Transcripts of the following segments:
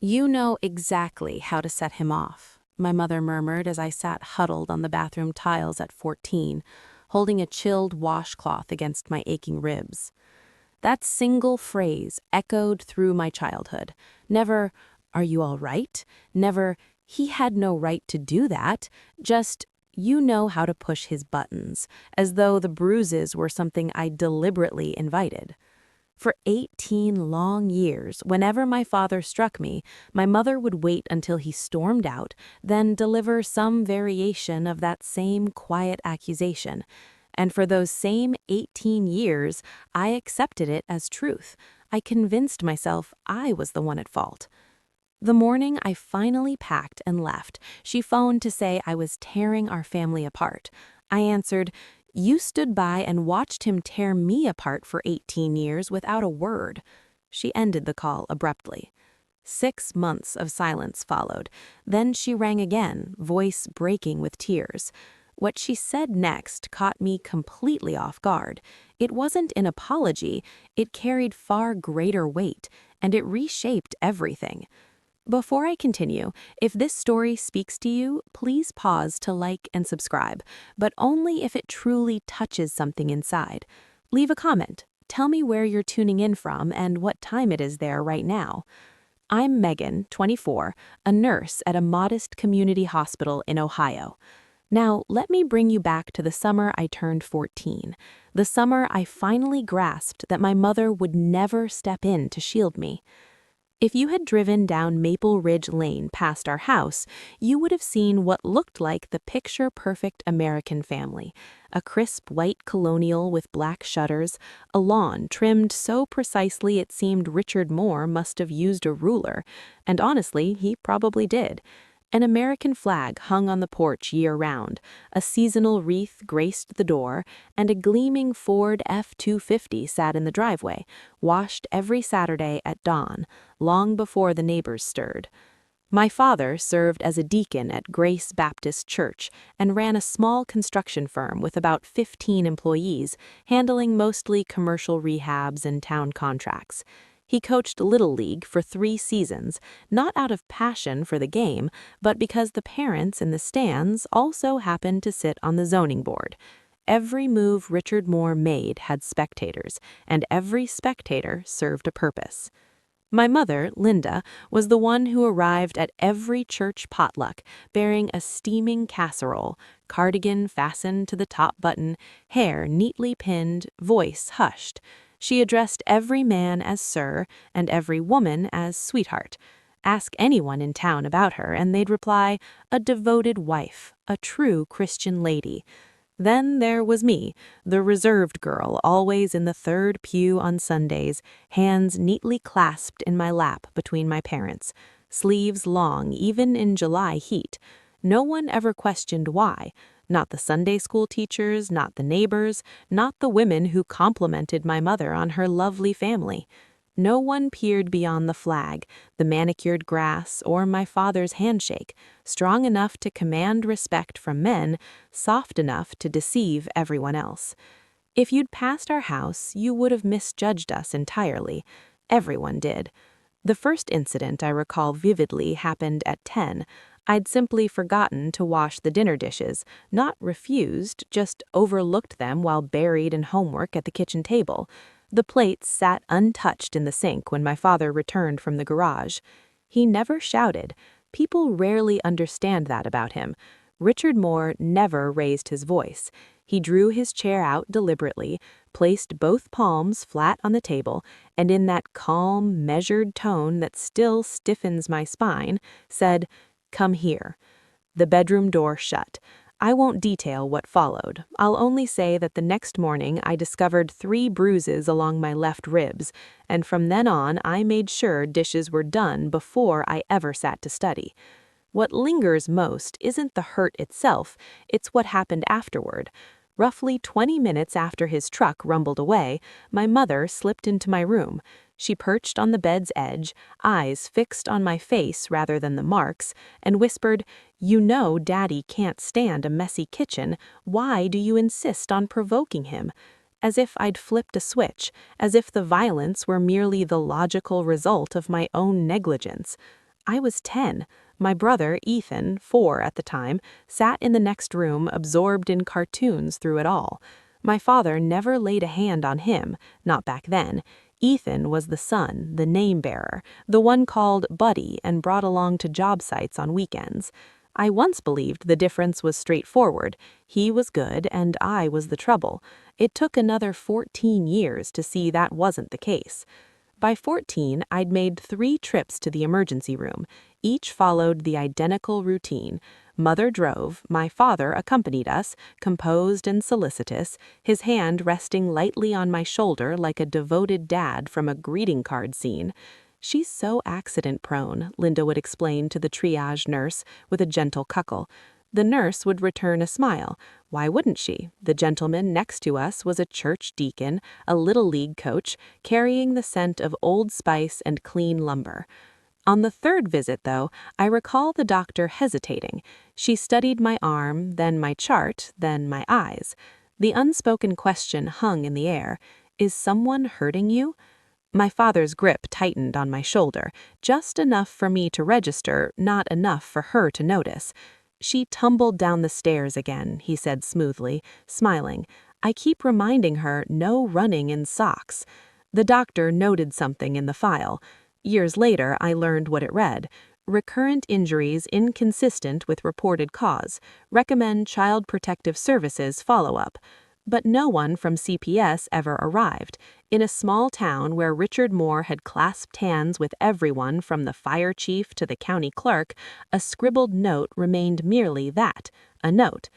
You know exactly how to set him off, my mother murmured as I sat huddled on the bathroom tiles at 14, holding a chilled washcloth against my aching ribs. That single phrase echoed through my childhood. Never, "Are you all right?" Never, "He had no right to do that." Just, "You know how to push his buttons," as though the bruises were something I deliberately invited. For 18 long years, whenever my father struck me, my mother would wait until he stormed out, then deliver some variation of that same quiet accusation. And for those same 18 years, I accepted it as truth. I convinced myself I was the one at fault. The morning I finally packed and left, she phoned to say I was tearing our family apart. I answered, "You stood by and watched him tear me apart for 18 years without a word." She ended the call abruptly. 6 months of silence followed. Then she rang again, voice breaking with tears. What she said next caught me completely off guard. It wasn't an apology, it carried far greater weight, and it reshaped everything. Before I continue, if this story speaks to you, please pause to like and subscribe, but only if it truly touches something inside. Leave a comment. Tell me where you're tuning in from and what time it is there right now. I'm Megan, 24, a nurse at a modest community hospital in Ohio. Now, let me bring you back to the summer I turned 14, the summer I finally grasped that my mother would never step in to shield me. If you had driven down Maple Ridge Lane past our house, you would have seen what looked like the picture-perfect American family. A crisp white colonial with black shutters, a lawn trimmed so precisely it seemed Richard Moore must have used a ruler, and honestly, he probably did. An American flag hung on the porch year-round, a seasonal wreath graced the door, and a gleaming Ford F-250 sat in the driveway, washed every Saturday at dawn, long before the neighbors stirred. My father served as a deacon at Grace Baptist Church and ran a small construction firm with about 15 employees, handling mostly commercial rehabs and town contracts. He coached Little League for 3 seasons, not out of passion for the game, but because the parents in the stands also happened to sit on the zoning board. Every move Richard Moore made had spectators, and every spectator served a purpose. My mother, Linda, was the one who arrived at every church potluck, bearing a steaming casserole, cardigan fastened to the top button, hair neatly pinned, voice hushed. She addressed every man as sir and every woman as sweetheart. Ask anyone in town about her, and they'd reply, a devoted wife, a true Christian lady. Then there was me, the reserved girl, always in the third pew on Sundays, hands neatly clasped in my lap between my parents, sleeves long even in July heat. No one ever questioned why. Not the Sunday school teachers, not the neighbors, not the women who complimented my mother on her lovely family. No one peered beyond the flag, the manicured grass, or my father's handshake, strong enough to command respect from men, soft enough to deceive everyone else. If you'd passed our house, you would have misjudged us entirely. Everyone did. The first incident I recall vividly happened at 10. I'd simply forgotten to wash the dinner dishes, not refused, just overlooked them while buried in homework at the kitchen table. The plates sat untouched in the sink when my father returned from the garage. He never shouted. People rarely understand that about him. Richard Moore never raised his voice. He drew his chair out deliberately, placed both palms flat on the table, and in that calm, measured tone that still stiffens my spine, said, "Come here." The bedroom door shut. I won't detail what followed. I'll only say that the next morning I discovered 3 bruises along my left ribs, and from then on I made sure dishes were done before I ever sat to study. What lingers most isn't the hurt itself, it's what happened afterward. Roughly 20 minutes after his truck rumbled away, my mother slipped into my room. She perched on the bed's edge, eyes fixed on my face rather than the marks, and whispered, "You know Daddy can't stand a messy kitchen. Why do you insist on provoking him?" As if I'd flipped a switch, as if the violence were merely the logical result of my own negligence. I was 10. My brother, Ethan, 4 at the time, sat in the next room absorbed in cartoons through it all. My father never laid a hand on him, not back then. Ethan was the son, the name bearer, the one called Buddy and brought along to job sites on weekends. I once believed the difference was straightforward. He was good and I was the trouble. It took another 14 years to see that wasn't the case. By 14, I'd made 3 trips to the emergency room. Each followed the identical routine. Mother drove, my father accompanied us, composed and solicitous, his hand resting lightly on my shoulder like a devoted dad from a greeting card scene. "She's so accident-prone," Linda would explain to the triage nurse with a gentle cuckle. The nurse would return a smile. Why wouldn't she? The gentleman next to us was a church deacon, a little league coach, carrying the scent of Old Spice and clean lumber. On the 3rd visit, though, I recall the doctor hesitating. She studied my arm, then my chart, then my eyes. The unspoken question hung in the air. "Is someone hurting you?" My father's grip tightened on my shoulder, just enough for me to register, not enough for her to notice. "She tumbled down the stairs again," he said smoothly, smiling. "I keep reminding her no running in socks." The doctor noted something in the file. Years later, I learned what it read. "Recurrent injuries inconsistent with reported cause. Recommend Child Protective Services follow-up." But no one from CPS ever arrived. In a small town where Richard Moore had clasped hands with everyone from the fire chief to the county clerk, a scribbled note remained merely that, a note.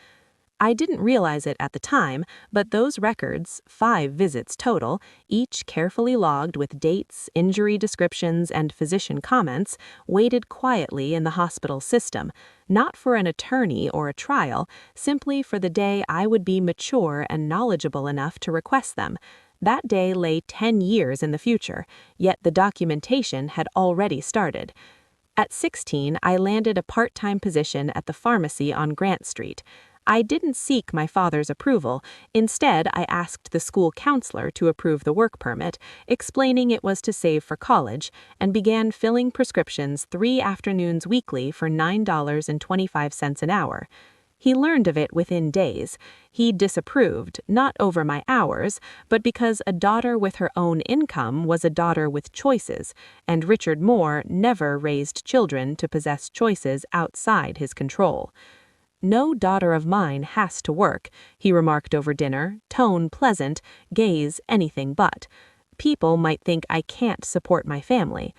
I didn't realize it at the time, but those records, 5 visits total, each carefully logged with dates, injury descriptions, and physician comments, waited quietly in the hospital system, not for an attorney or a trial, simply for the day I would be mature and knowledgeable enough to request them. That day lay 10 years in the future, yet the documentation had already started. At 16, I landed a part-time position at the pharmacy on Grant Street. I didn't seek my father's approval. Instead, I asked the school counselor to approve the work permit, explaining it was to save for college, and began filling prescriptions 3 afternoons weekly for $9.25 an hour. He learned of it within days. He disapproved, not over my hours, but because a daughter with her own income was a daughter with choices, and Richard Moore never raised children to possess choices outside his control. "No daughter of mine has to work," he remarked over dinner, tone pleasant, gaze anything but. "People might think I can't support my family."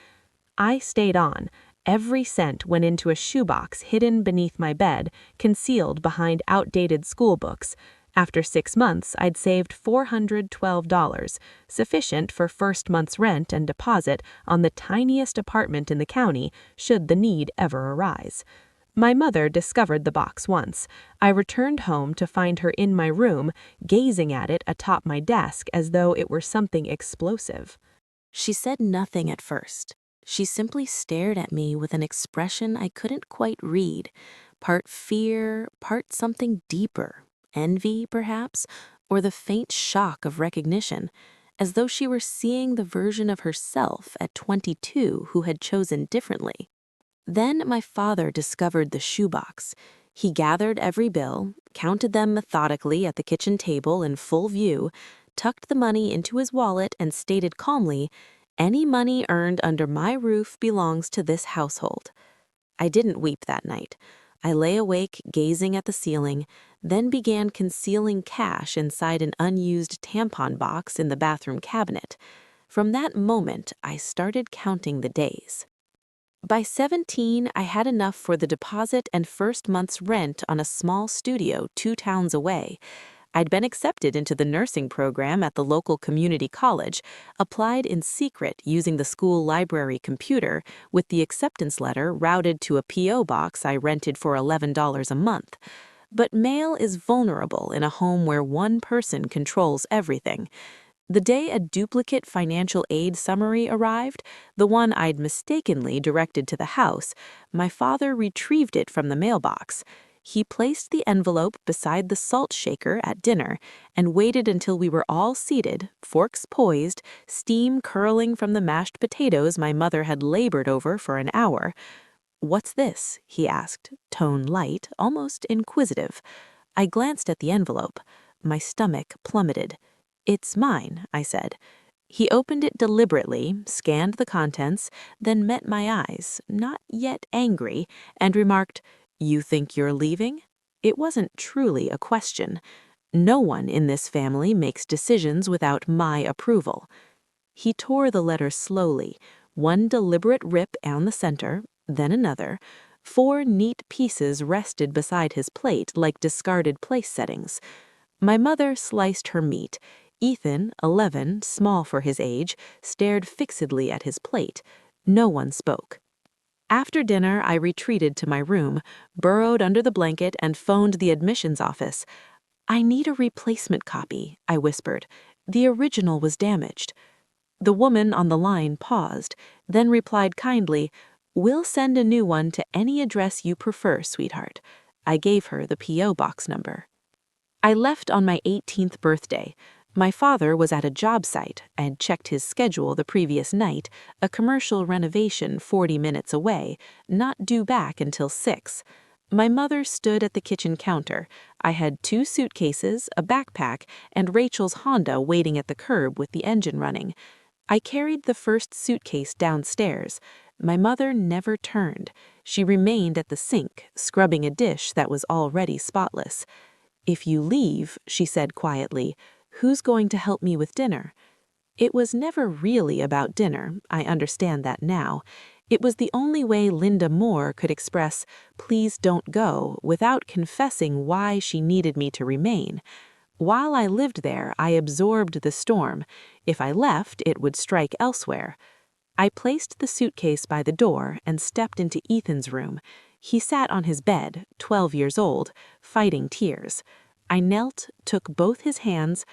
I stayed on. Every cent went into a shoebox hidden beneath my bed, concealed behind outdated school books. After 6 months, I'd saved $412, sufficient for first month's rent and deposit on the tiniest apartment in the county, should the need ever arise. My mother discovered the box once. I returned home to find her in my room, gazing at it atop my desk as though it were something explosive. She said nothing at first. She simply stared at me with an expression I couldn't quite read, part fear, part something deeper, envy perhaps, or the faint shock of recognition, as though she were seeing the version of herself at 22 who had chosen differently. Then my father discovered the shoebox. He gathered every bill, counted them methodically at the kitchen table in full view, tucked the money into his wallet, and stated calmly, "Any money earned under my roof belongs to this household." I didn't weep that night. I lay awake gazing at the ceiling, then began concealing cash inside an unused tampon box in the bathroom cabinet. From that moment, I started counting the days. By 17, I had enough for the deposit and first month's rent on a small studio 2 towns away. I'd been accepted into the nursing program at the local community college, applied in secret using the school library computer, with the acceptance letter routed to a P.O. box I rented for $11 a month. But mail is vulnerable in a home where one person controls everything. The day a duplicate financial aid summary arrived, the one I'd mistakenly directed to the house, my father retrieved it from the mailbox. He placed the envelope beside the salt shaker at dinner and waited until we were all seated, forks poised, steam curling from the mashed potatoes my mother had labored over for an hour. "What's this?" he asked, tone light, almost inquisitive. I glanced at the envelope. My stomach plummeted. "It's mine," I said. He opened it deliberately, scanned the contents, then met my eyes, not yet angry, and remarked, "You think you're leaving?" It wasn't truly a question. No one in this family makes decisions without my approval. He tore the letter slowly, one deliberate rip down the center, then another. 4 neat pieces rested beside his plate like discarded place settings. My mother sliced her meat. Ethan, 11, small for his age, stared fixedly at his plate. No one spoke. After dinner, I retreated to my room, burrowed under the blanket, and phoned the admissions office. "I need a replacement copy," I whispered. "The original was damaged." The woman on the line paused, then replied kindly, "We'll send a new one to any address you prefer, sweetheart." I gave her the P.O. box number. I left on my 18th birthday. My father was at a job site. I had checked his schedule the previous night, a commercial renovation 40 minutes away, not due back until 6. My mother stood at the kitchen counter. I had 2 suitcases, a backpack, and Rachel's Honda waiting at the curb with the engine running. I carried the first suitcase downstairs. My mother never turned. She remained at the sink, scrubbing a dish that was already spotless. "If you leave," she said quietly, "who's going to help me with dinner?" It was never really about dinner, I understand that now. It was the only way Linda Moore could express, "Please don't go," without confessing why she needed me to remain. While I lived there, I absorbed the storm. If I left, it would strike elsewhere. I placed the suitcase by the door and stepped into Ethan's room. He sat on his bed, 12 years old, fighting tears. I knelt, took both his hands.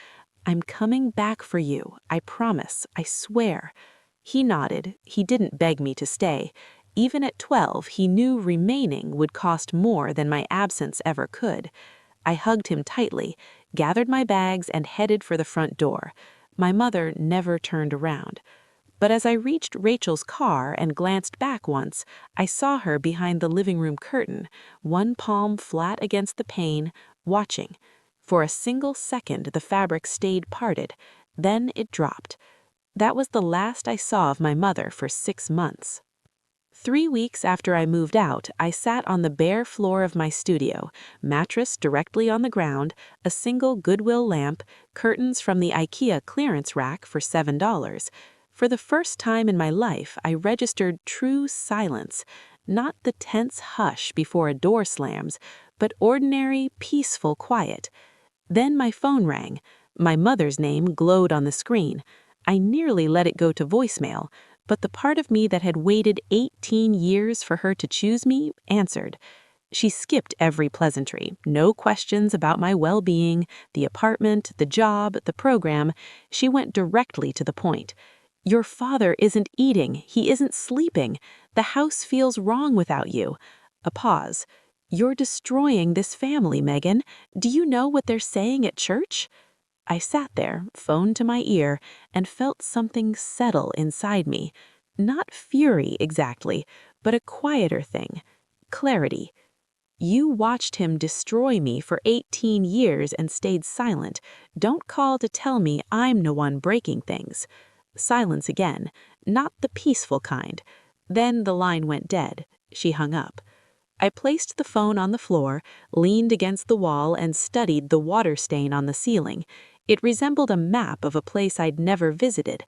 "I'm coming back for you. I promise. I swear." He nodded. He didn't beg me to stay. Even at 12, he knew remaining would cost more than my absence ever could. I hugged him tightly, gathered my bags, and headed for the front door. My mother never turned around. But as I reached Rachel's car and glanced back once, I saw her behind the living room curtain, one palm flat against the pane, watching. For a single second, the fabric stayed parted. Then it dropped. That was the last I saw of my mother for 6 months. 3 weeks after I moved out, I sat on the bare floor of my studio, mattress directly on the ground, a single Goodwill lamp, curtains from the IKEA clearance rack for $7. For the first time in my life, I registered true silence, not the tense hush before a door slams, but ordinary, peaceful quiet. Then my phone rang. My mother's name glowed on the screen. I nearly let it go to voicemail, but the part of me that had waited 18 years for her to choose me answered. She skipped every pleasantry, no questions about my well-being, the apartment, the job, the program. She went directly to the point. "Your father isn't eating, he isn't sleeping. The house feels wrong without you." A pause. "You're destroying this family, Megan. Do you know what they're saying at church?" I sat there, phone to my ear, and felt something settle inside me. Not fury exactly, but a quieter thing. Clarity. "You watched him destroy me for 18 years and stayed silent. Don't call to tell me I'm the one breaking things." Silence again, not the peaceful kind. Then the line went dead. She hung up. I placed the phone on the floor, leaned against the wall, and studied the water stain on the ceiling. It resembled a map of a place I'd never visited.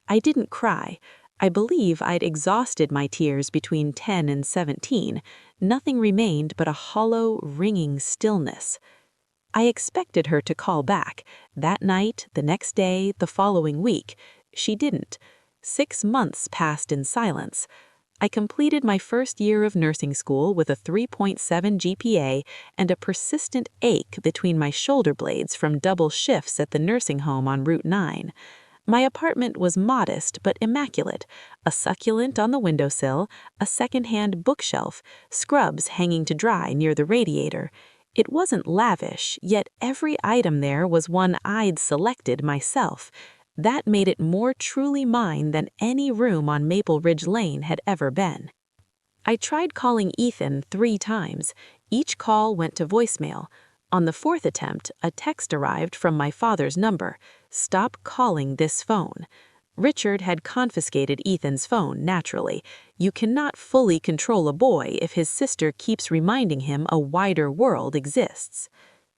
I didn't cry. I believe I'd exhausted my tears between 10 and 17. Nothing remained but a hollow, ringing stillness. I expected her to call back. That night, the next day, the following week. She didn't. 6 months passed in silence. I completed my first year of nursing school with a 3.7 GPA and a persistent ache between my shoulder blades from double shifts at the nursing home on Route 9. My apartment was modest but immaculate, a succulent on the windowsill, a second-hand bookshelf, scrubs hanging to dry near the radiator. It wasn't lavish, yet every item there was one I'd selected myself. That made it more truly mine than any room on Maple Ridge Lane had ever been. I tried calling Ethan 3 times. Each call went to voicemail. On the 4th attempt, a text arrived from my father's number. "Stop calling this phone." Richard had confiscated Ethan's phone, naturally. You cannot fully control a boy if his sister keeps reminding him a wider world exists.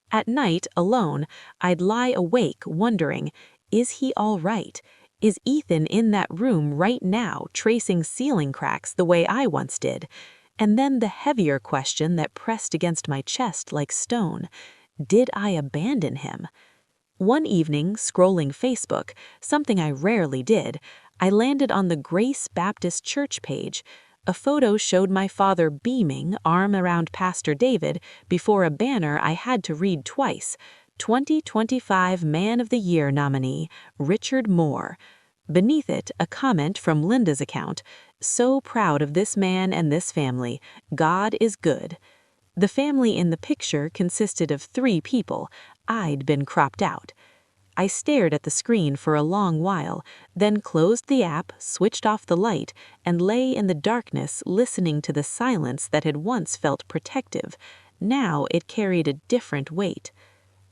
At night, alone, I'd lie awake wondering, is he all right? Is Ethan in that room right now tracing ceiling cracks the way I once did? And then the heavier question that pressed against my chest like stone, did I abandon him? One evening, scrolling Facebook, something I rarely did, I landed on the Grace Baptist Church page. A photo showed my father beaming, arm around Pastor David, before a banner I had to read twice. 2025 Man of the Year nominee, Richard Moore. Beneath it, a comment from Linda's account. "So proud of this man and this family. God is good." The family in the picture consisted of 3 people. I'd been cropped out. I stared at the screen for a long while, then closed the app, switched off the light, and lay in the darkness listening to the silence that had once felt protective. Now it carried a different weight.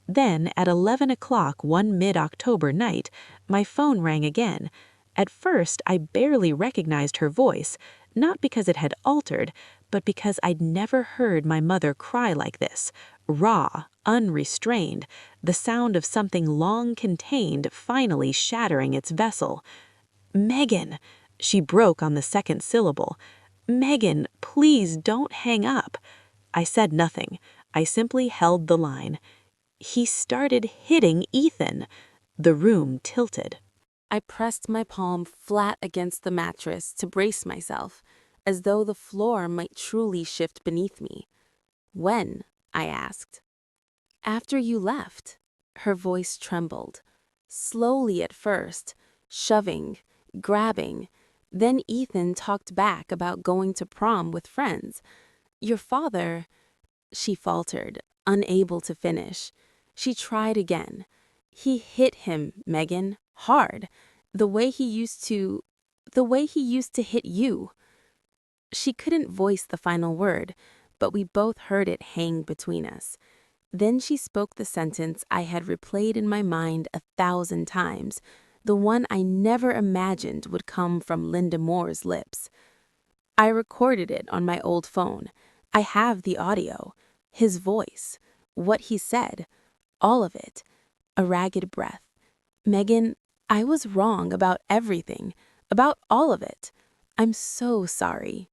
Then, at 11 o'clock one mid-October night, my phone rang again. At first, I barely recognized her voice, not because it had altered, but because I'd never heard my mother cry like this, raw, unrestrained, the sound of something long contained finally shattering its vessel. "Megan," she broke on the second syllable. "Megan, please don't hang up." I said nothing. I simply held the line. He started hitting Ethan. The room tilted. I pressed my palm flat against the mattress to brace myself, as though the floor might truly shift beneath me. "When?" I asked. "After you left." Her voice trembled. Slowly at first, shoving, grabbing. Then Ethan talked back about going to prom with friends. "Your father," she faltered, unable to finish. She tried again. "He hit him, Megan, hard, the way he used to hit you." She couldn't voice the final word, but we both heard it hang between us. Then she spoke the sentence I had replayed in my mind 1,000 times, the one I never imagined would come from Linda Moore's lips. I recorded it on my old phone. I have the audio, his voice, what he said, all of it. A ragged breath. "Megan, I was wrong about everything, about all of it. I'm so sorry."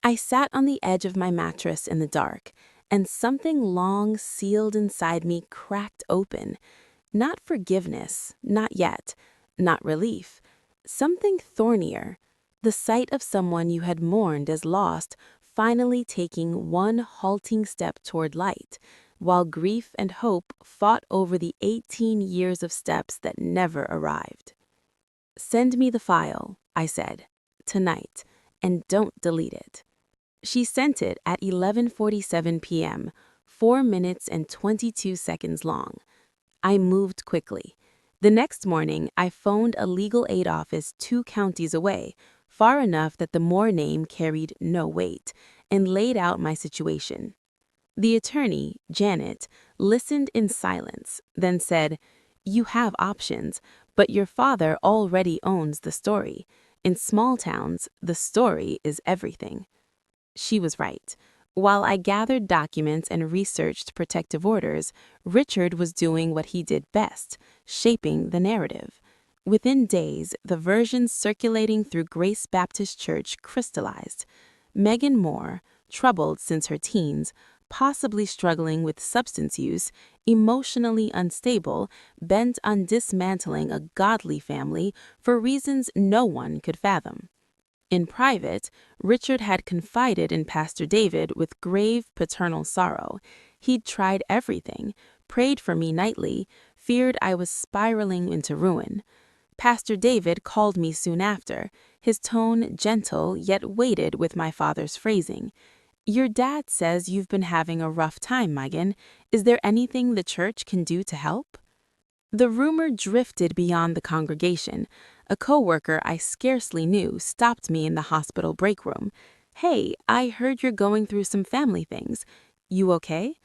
I sat on the edge of my mattress in the dark, and something long sealed inside me cracked open. Not forgiveness, not yet, not relief. Something thornier. The sight of someone you had mourned as lost finally taking one halting step toward light, while grief and hope fought over the 18 years of steps that never arrived. "Send me the file," I said, "tonight, and don't delete it." She sent it at 11:47 p.m., 4 minutes and 22 seconds long. I moved quickly. The next morning, I phoned a legal aid office 2 counties away, far enough that the Moore name carried no weight, and laid out my situation. The attorney, Janet, listened in silence, then said, "You have options, but your father already owns the story. In small towns, the story is everything." She was right. While I gathered documents and researched protective orders, Richard was doing what he did best, shaping the narrative. Within days, the versions circulating through Grace Baptist Church crystallized. Megan Moore, troubled since her teens, possibly struggling with substance use, emotionally unstable, bent on dismantling a godly family for reasons no one could fathom. In private, Richard had confided in Pastor David with grave paternal sorrow. He'd tried everything, prayed for me nightly, feared I was spiraling into ruin. Pastor David called me soon after, his tone gentle yet weighted with my father's phrasing. "Your dad says you've been having a rough time, Megan. Is there anything the church can do to help?" The rumor drifted beyond the congregation. A coworker I scarcely knew stopped me in the hospital break room. "Hey, I heard you're going through some family things. You okay?"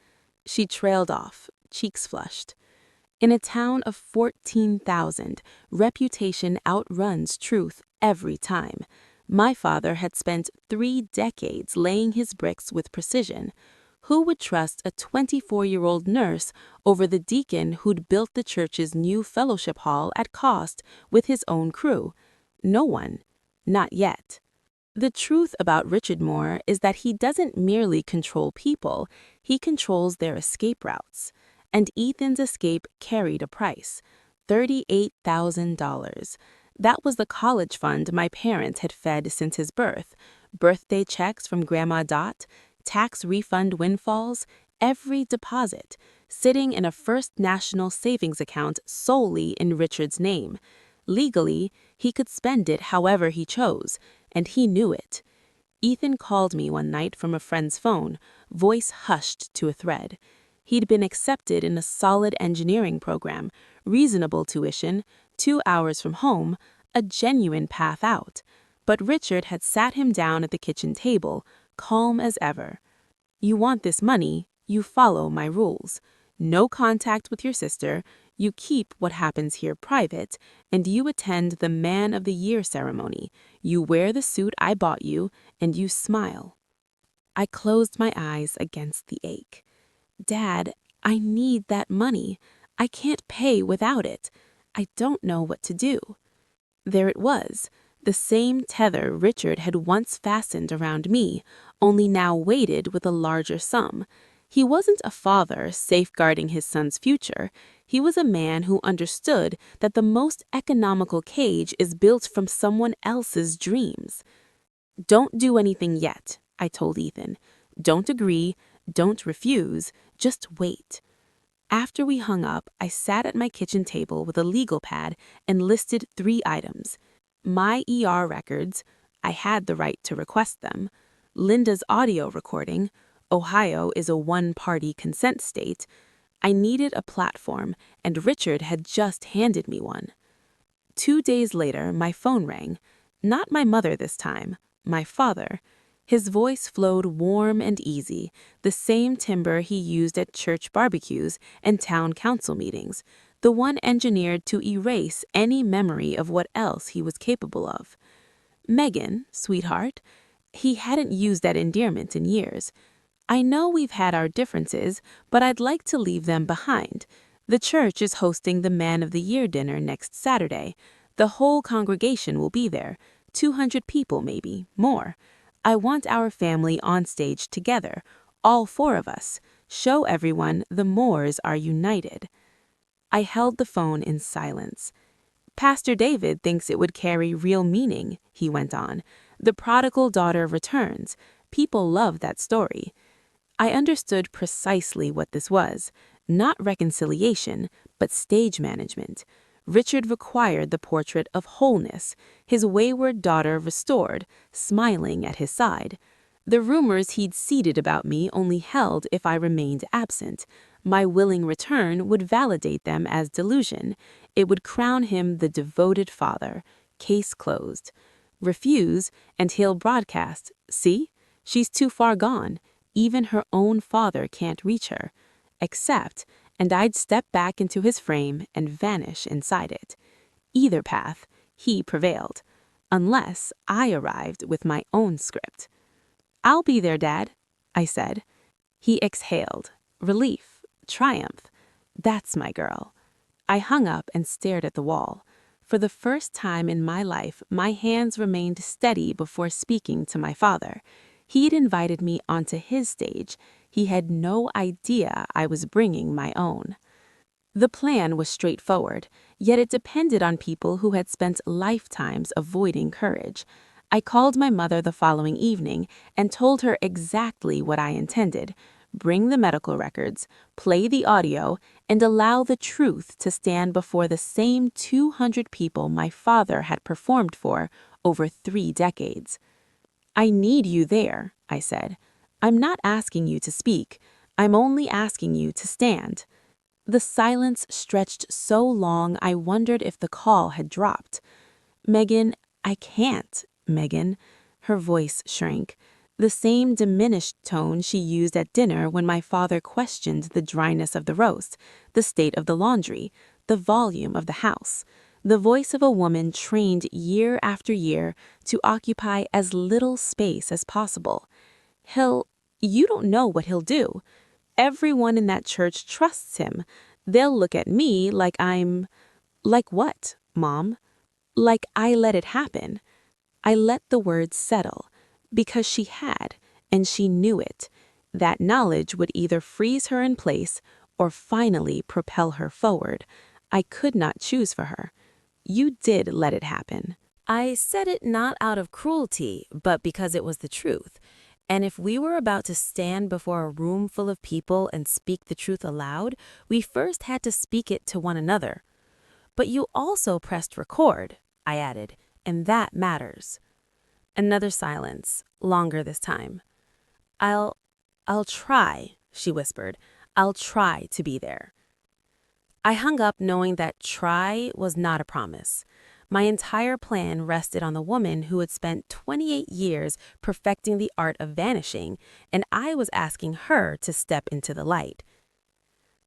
She trailed off, cheeks flushed. In a town of 14,000, reputation outruns truth every time. My father had spent 3 decades laying his bricks with precision. Who would trust a 24-year-old nurse over the deacon who'd built the church's new fellowship hall at cost with his own crew? No one. Not yet. The truth about Richard Moore is that he doesn't merely control people, he controls their escape routes. And Ethan's escape carried a price: $38,000. That was the college fund my parents had fed since his birth. Birthday checks from Grandma Dot, tax refund windfalls, every deposit, sitting in a First National savings account solely in Richard's name. Legally, he could spend it however he chose, and he knew it. Ethan called me one night from a friend's phone, voice hushed to a thread. He'd been accepted in a solid engineering program, reasonable tuition, 2 hours from home, a genuine path out. But Richard had sat him down at the kitchen table, calm as ever. "You want this money, you follow my rules. No contact with your sister, you keep what happens here private, and you attend the Man of the Year ceremony. You wear the suit I bought you, and you smile." I closed my eyes against the ache. "Dad, I need that money. I can't pay without it. I don't know what to do." There it was, the same tether Richard had once fastened around me, only now weighted with a larger sum. He wasn't a father safeguarding his son's future. He was a man who understood that the most economical cage is built from someone else's dreams. "Don't do anything yet," I told Ethan. "Don't agree, don't refuse, just wait." After we hung up, I sat at my kitchen table with a legal pad and listed 3 items. My ER records, I had the right to request them. Linda's audio recording, Ohio is a one-party consent state. I needed a platform, and Richard had just handed me one. 2 days later, my phone rang. Not my mother this time, my father. His voice flowed warm and easy, the same timbre he used at church barbecues and town council meetings, the one engineered to erase any memory of what else he was capable of. "Megan, sweetheart." He hadn't used that endearment in years. "I know we've had our differences, but I'd like to leave them behind. The church is hosting the Man of the Year dinner next Saturday. The whole congregation will be there, 200 people maybe, more. I want our family on stage together, all 4 of us. Show everyone the Moores are united." I held the phone in silence. "Pastor David thinks it would carry real meaning," he went on. "The prodigal daughter returns. People love that story." I understood precisely what this was. Not reconciliation, but stage management. Richard required the portrait of wholeness, his wayward daughter restored, smiling at his side. The rumors he'd seeded about me only held if I remained absent. My willing return would validate them as delusion. It would crown him the devoted father. Case closed. Refuse, and he'll broadcast, "See? She's too far gone. Even her own father can't reach her." Accept, and I'd step back into his frame and vanish inside it. Either path, he prevailed. Unless I arrived with my own script. "I'll be there, Dad," I said. He exhaled. Relief. Triumph. That's my girl. I hung up and stared at the wall. For the first time in my life, my hands remained steady before speaking to my father. He'd invited me onto his stage. He had no idea I was bringing my own. The plan was straightforward, yet it depended on people who had spent lifetimes avoiding courage. I called my mother the following evening and told her exactly what I intended. bring the medical records, play the audio, and allow the truth to stand before the same 200 people my father had performed for over 3 decades. I need you there, I said. I'm not asking you to speak. I'm only asking you to stand. The silence stretched so long I wondered if the call had dropped. Megan, I can't, Megan. Her voice shrank, the same diminished tone she used at dinner when my father questioned the dryness of the roast, the state of the laundry, the volume of the house. The voice of a woman trained year after year to occupy as little space as possible. You don't know what he'll do. Everyone in that church trusts him. They'll look at me like Like what, Mom? Like I let it happen. I let the words settle, because she had, and she knew it. That knowledge would either freeze her in place or finally propel her forward. I could not choose for her. You did let it happen. I said it not out of cruelty, but because it was the truth. And if we were about to stand before a room full of people and speak the truth aloud, we first had to speak it to one another. But you also pressed record, I added, and that matters. Another silence, longer this time. I'll try, she whispered. I'll try to be there. I hung up knowing that try was not a promise. My entire plan rested on the woman who had spent 28 years perfecting the art of vanishing, and I was asking her to step into the light.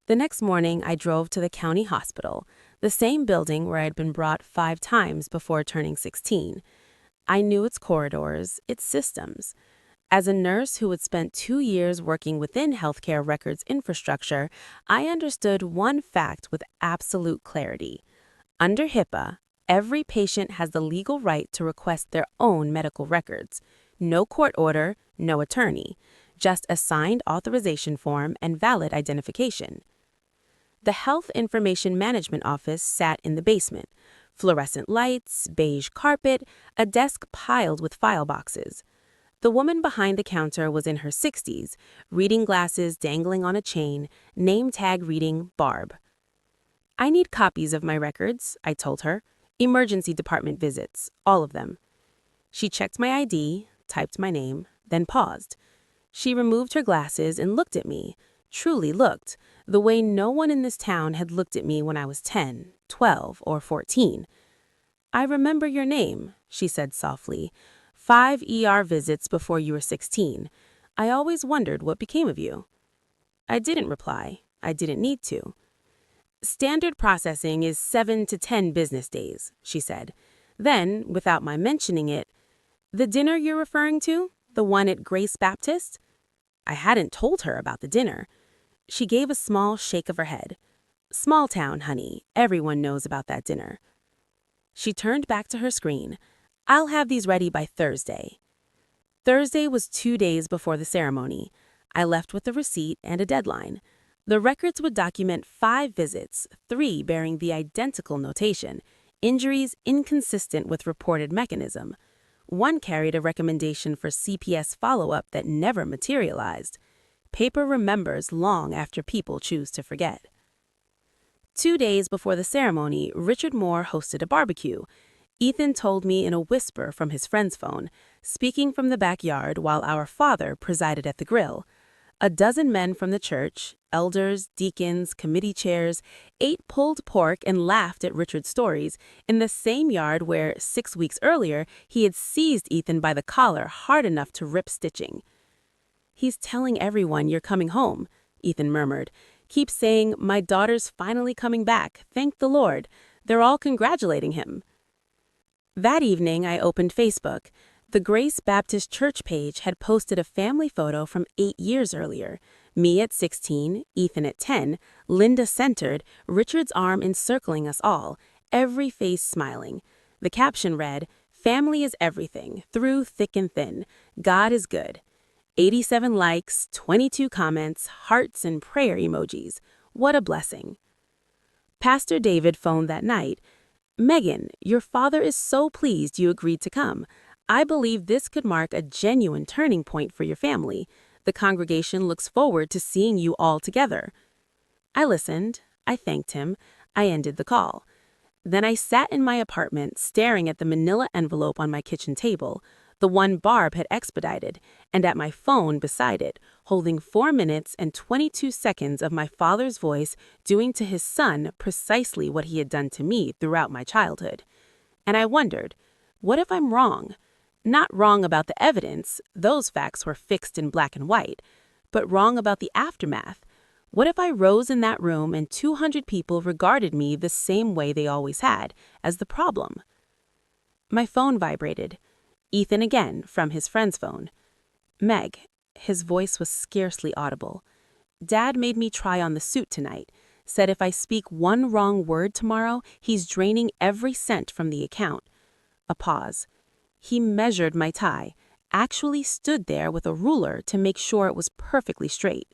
The next morning, I drove to the county hospital, the same building where I had been brought 5 times before turning 16. I knew its corridors, its systems. As a nurse who had spent 2 years working within healthcare records infrastructure, I understood one fact with absolute clarity. Under HIPAA, every patient has the legal right to request their own medical records. No court order, no attorney, just a signed authorization form and valid identification. The Health Information Management Office sat in the basement. Fluorescent lights, beige carpet, a desk piled with file boxes. The woman behind the counter was in her 60s, reading glasses dangling on a chain, name tag reading Barb. I need copies of my records, I told her. Emergency department visits, all of them. She checked my ID, typed my name, then paused. She removed her glasses and looked at me, truly looked, the way no one in this town had looked at me when I was 10, 12, or 14. I remember your name, she said softly. 5 ER visits before you were 16. I always wondered what became of you. I didn't reply. I didn't need to. Standard processing is 7 to 10 business days, she said. Then, without my mentioning it, the dinner you're referring to, the one at Grace Baptist? I hadn't told her about the dinner. She gave a small shake of her head. Small town, honey. Everyone knows about that dinner. She turned back to her screen. I'll have these ready by Thursday. Thursday was 2 days before the ceremony. I left with a receipt and a deadline. The records would document 5 visits, 3 bearing the identical notation, injuries inconsistent with reported mechanism. One carried a recommendation for CPS follow-up that never materialized. Paper remembers long after people choose to forget. 2 days before the ceremony, Richard Moore hosted a barbecue. Ethan told me in a whisper from his friend's phone, speaking from the backyard while our father presided at the grill. A dozen men from the church, elders, deacons, committee chairs, ate pulled pork and laughed at Richard's stories in the same yard where, 6 weeks earlier, he had seized Ethan by the collar hard enough to rip stitching. He's telling everyone you're coming home, Ethan murmured. Keep saying, my daughter's finally coming back, thank the Lord. They're all congratulating him. That evening, I opened Facebook. The Grace Baptist Church page had posted a family photo from 8 years earlier. Me at 16, Ethan at 10, Linda centered, Richard's arm encircling us all, every face smiling. The caption read, Family is everything, through thick and thin. God is good. 87 likes, 22 comments, hearts and prayer emojis. What a blessing. Pastor David phoned that night. Megan, your father is so pleased you agreed to come. I believe this could mark a genuine turning point for your family. The congregation looks forward to seeing you all together." I listened. I thanked him. I ended the call. Then I sat in my apartment staring at the manila envelope on my kitchen table, the one Barb had expedited, and at my phone beside it, holding 4 minutes and 22 seconds of my father's voice doing to his son precisely what he had done to me throughout my childhood. And I wondered, what if I'm wrong? Not wrong about the evidence, those facts were fixed in black and white, but wrong about the aftermath. What if I rose in that room and 200 people regarded me the same way they always had, as the problem? My phone vibrated. Ethan again, from his friend's phone. "Meg," his voice was scarcely audible. "Dad made me try on the suit tonight. Said if I speak one wrong word tomorrow, he's draining every cent from the account." A pause. He measured my tie, actually stood there with a ruler to make sure it was perfectly straight.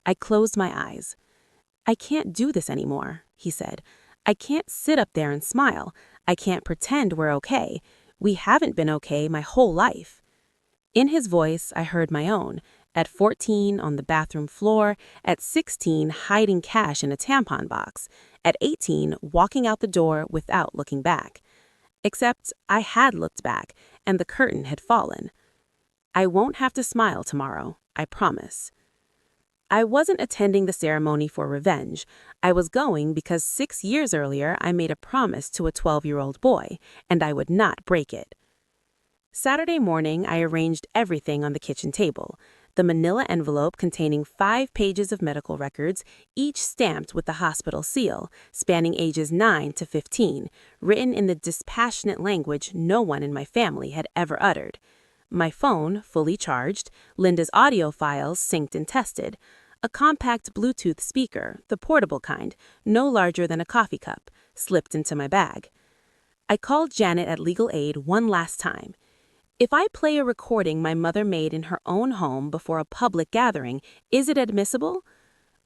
I closed my eyes. "I can't do this anymore," he said. "I can't sit up there and smile. I can't pretend we're okay. We haven't been okay my whole life." In his voice, I heard my own. At 14, on the bathroom floor. At 16, hiding cash in a tampon box. At 18, walking out the door without looking back. Except I had looked back, and the curtain had fallen. "I won't have to smile tomorrow, I promise." I wasn't attending the ceremony for revenge. I was going because 6 years earlier I made a promise to a 12-year-old boy, and I would not break it. Saturday morning, I arranged everything on the kitchen table. The manila envelope containing 5 pages of medical records, each stamped with the hospital seal, spanning ages 9 to 15, written in the dispassionate language no one in my family had ever uttered. My phone, fully charged, Linda's audio files synced and tested. A compact Bluetooth speaker, the portable kind, no larger than a coffee cup, slipped into my bag. I called Janet at Legal Aid one last time. "If I play a recording my mother made in her own home before a public gathering, is it admissible?"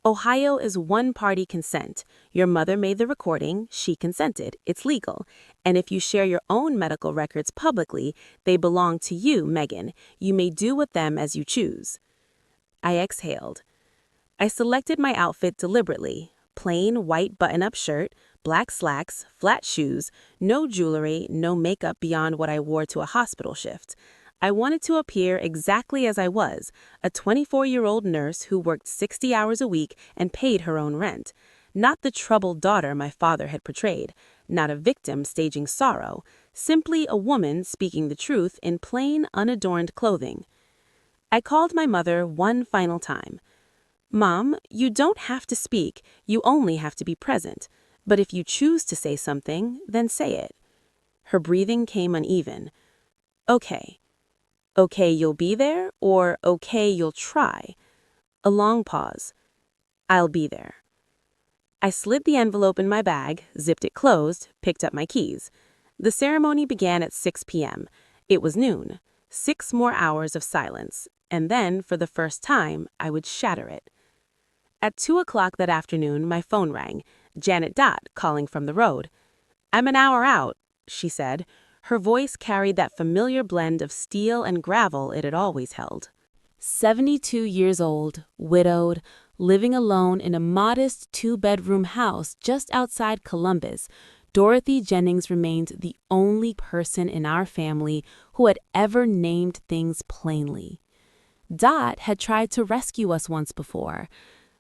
"Ohio is one-party consent. Your mother made the recording, she consented, it's legal. And if you share your own medical records publicly, they belong to you, Megan. You may do with them as you choose." I exhaled. I selected my outfit deliberately. Plain white button-up shirt, black slacks, flat shoes, no jewelry, no makeup beyond what I wore to a hospital shift. I wanted to appear exactly as I was, a 24-year-old nurse who worked 60 hours a week and paid her own rent. Not the troubled daughter my father had portrayed, not a victim staging sorrow, simply a woman speaking the truth in plain, unadorned clothing. I called my mother one final time. "Mom, you don't have to speak, you only have to be present. But if you choose to say something, then say it." Her breathing came uneven. "Okay. Okay, you'll be there, or okay, you'll try?" A long pause. "I'll be there." I slid the envelope in my bag, zipped it closed, picked up my keys. The ceremony began at 6 p.m. It was noon. 6 more hours of silence, and then, for the first time, I would shatter it. At 2 o'clock that afternoon, my phone rang. Janet Dott calling from the road. "I'm an hour out," she said. Her voice carried that familiar blend of steel and gravel it had always held. 72 years old, widowed, living alone in a modest 2-bedroom house just outside Columbus, Dorothy Jennings remained the only person in our family who had ever named things plainly. Dot had tried to rescue us once before.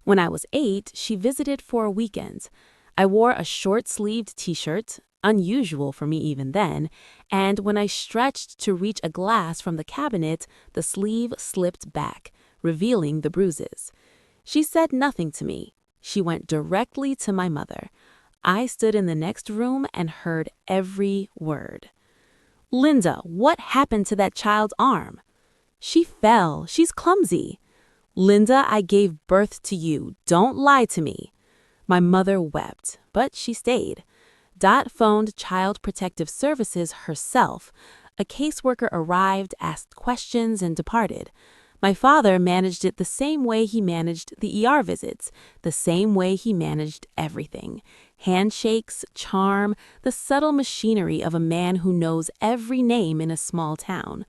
When I was 8, she visited for a weekend. I wore a short-sleeved t-shirt, unusual for me even then, and when I stretched to reach a glass from the cabinet, the sleeve slipped back, revealing the bruises. She said nothing to me. She went directly to my mother. I stood in the next room and heard every word. "Linda, what happened to that child's arm?" "She fell. She's clumsy." "Linda, I gave birth to you. Don't lie to me." My mother wept, but she stayed. Dot phoned Child Protective Services herself. A caseworker arrived, asked questions, and departed. My father managed it the same way he managed the ER visits, the same way he managed everything. Handshakes, charm, the subtle machinery of a man who knows every name in a small town.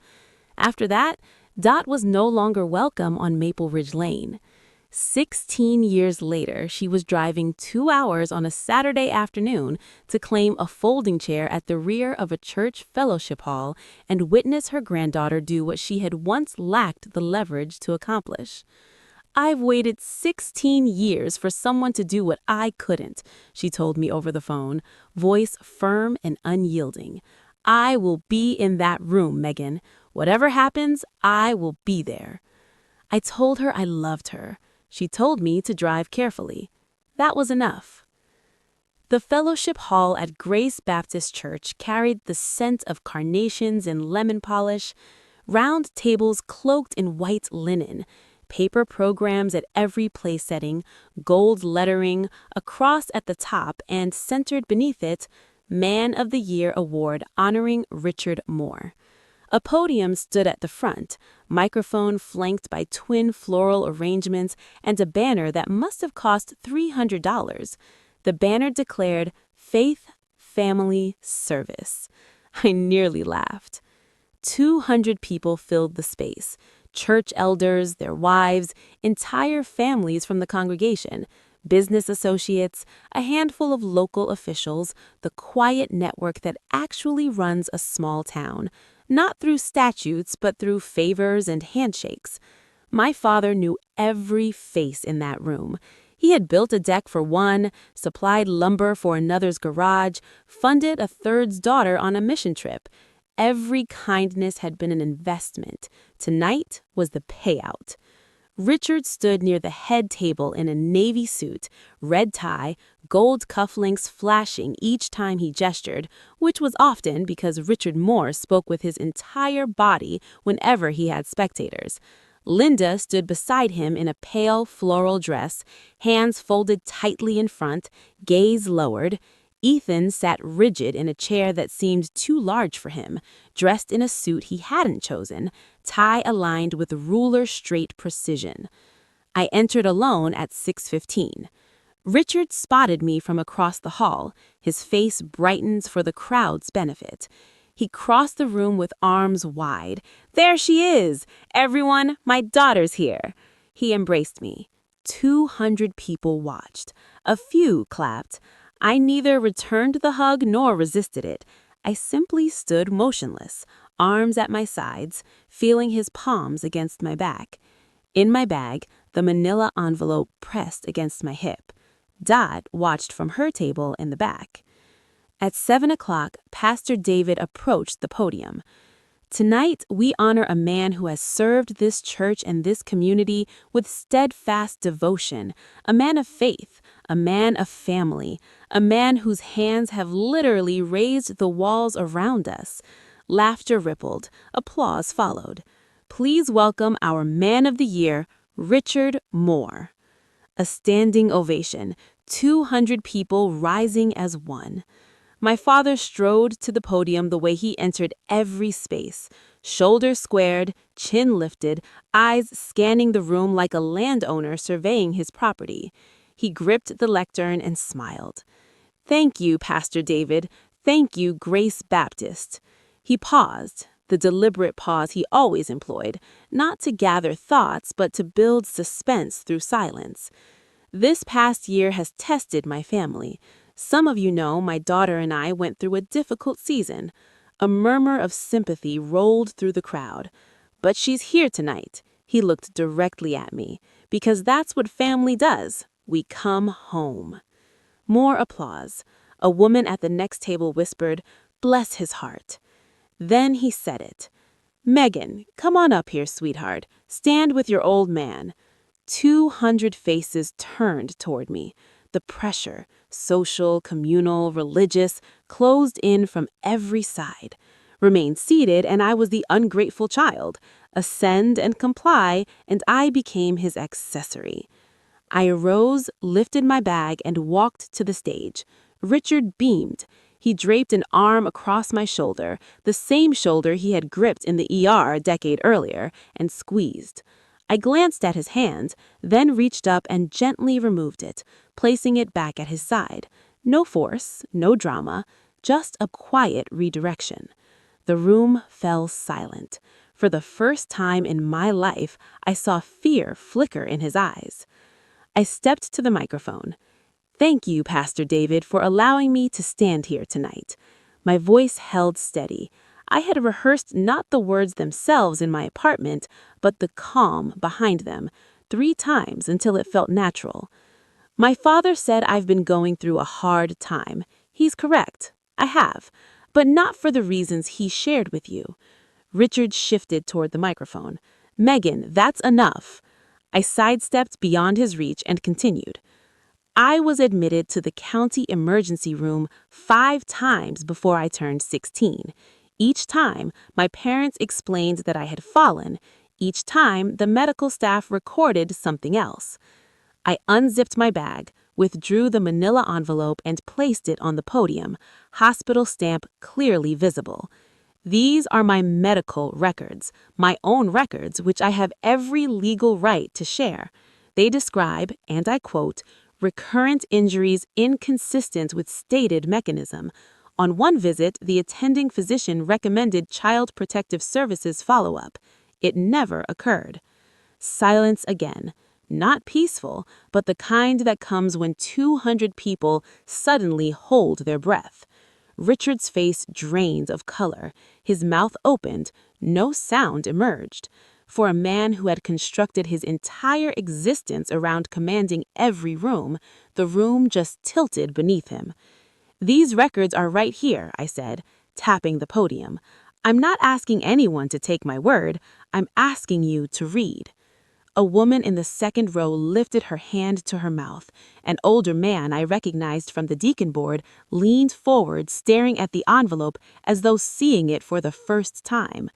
After that, Dot was no longer welcome on Maple Ridge Lane. 16 years later, she was driving 2 hours on a Saturday afternoon to claim a folding chair at the rear of a church fellowship hall and witness her granddaughter do what she had once lacked the leverage to accomplish. "I've waited 16 years for someone to do what I couldn't," she told me over the phone, voice firm and unyielding. "I will be in that room, Megan. Whatever happens, I will be there." I told her I loved her. She told me to drive carefully. That was enough. The fellowship hall at Grace Baptist Church carried the scent of carnations and lemon polish, round tables cloaked in white linen, paper programs at every place setting, gold lettering, a cross at the top, and centered beneath it, Man of the Year Award honoring Richard Moore. A podium stood at the front, microphone flanked by twin floral arrangements and a banner that must have cost $300. The banner declared, "Faith, Family, Service." I nearly laughed. 200 people filled the space. Church elders, their wives, entire families from the congregation, business associates, a handful of local officials, the quiet network that actually runs a small town. Not through statutes, but through favors and handshakes. My father knew every face in that room. He had built a deck for one, supplied lumber for another's garage, funded a third's daughter on a mission trip. Every kindness had been an investment. Tonight was the payout. Richard stood near the head table in a navy suit, red tie, gold cufflinks flashing each time he gestured, which was often because Richard Moore spoke with his entire body whenever he had spectators. Linda stood beside him in a pale floral dress, hands folded tightly in front, gaze lowered. Ethan sat rigid in a chair that seemed too large for him, dressed in a suit he hadn't chosen, tie aligned with ruler-straight precision. I entered alone at 6:15. Richard spotted me from across the hall. His face brightened for the crowd's benefit. He crossed the room with arms wide. "There she is! Everyone, my daughter's here!" He embraced me. 200 people watched. A few clapped. I neither returned the hug nor resisted it. I simply stood motionless, arms at my sides, feeling his palms against my back. In my bag, the manila envelope pressed against my hip. Dot watched from her table in the back. At 7 o'clock, Pastor David approached the podium. "Tonight, we honor a man who has served this church and this community with steadfast devotion, a man of faith, a man of family, a man whose hands have literally raised the walls around us." Laughter rippled. Applause followed. "Please welcome our Man of the Year, Richard Moore." A standing ovation, 200 people rising as one. My father strode to the podium the way he entered every space, shoulders squared, chin lifted, eyes scanning the room like a landowner surveying his property. He gripped the lectern and smiled. "Thank you, Pastor David. Thank you, Grace Baptist." He paused, the deliberate pause he always employed, not to gather thoughts, but to build suspense through silence. "This past year has tested my family. Some of you know my daughter and I went through a difficult season." A murmur of sympathy rolled through the crowd. "But she's here tonight." He looked directly at me. "Because that's what family does. We come home." More applause. A woman at the next table whispered, "Bless his heart." Then he said it. "Megan, come on up here, sweetheart. Stand with your old man." 200 faces turned toward me. The pressure, social, communal, religious, closed in from every side. Remain seated, and I was the ungrateful child. Ascend and comply, and I became his accessory. I arose, lifted my bag, and walked to the stage. Richard beamed. He draped an arm across my shoulder, the same shoulder he had gripped in the ER a decade earlier, and squeezed. I glanced at his hand, then reached up and gently removed it, placing it back at his side. No force, no drama, just a quiet redirection. The room fell silent. For the first time in my life, I saw fear flicker in his eyes. I stepped to the microphone. "Thank you, Pastor David, for allowing me to stand here tonight." My voice held steady. I had rehearsed not the words themselves in my apartment, but the calm behind them, 3 times until it felt natural. "My father said I've been going through a hard time. He's correct. I have. But not for the reasons he shared with you." Richard shifted toward the microphone. "Megan, that's enough." I sidestepped beyond his reach and continued. "I was admitted to the county emergency room 5 times before I turned 16. Each time, my parents explained that I had fallen. Each time, the medical staff recorded something else." I unzipped my bag, withdrew the manila envelope, and placed it on the podium, hospital stamp clearly visible. "These are my medical records, my own records, which I have every legal right to share. They describe, and I quote, recurrent injuries inconsistent with stated mechanism. On one visit, the attending physician recommended Child Protective Services follow-up. It never occurred." Silence again. Not peaceful, but the kind that comes when 200 people suddenly hold their breath. Richard's face drained of color. His mouth opened. No sound emerged. For a man who had constructed his entire existence around commanding every room, the room just tilted beneath him. "These records are right here," I said, tapping the podium. "I'm not asking anyone to take my word. I'm asking you to read." A woman in the second row lifted her hand to her mouth. An older man I recognized from the deacon board leaned forward, staring at the envelope as though seeing it for the first time.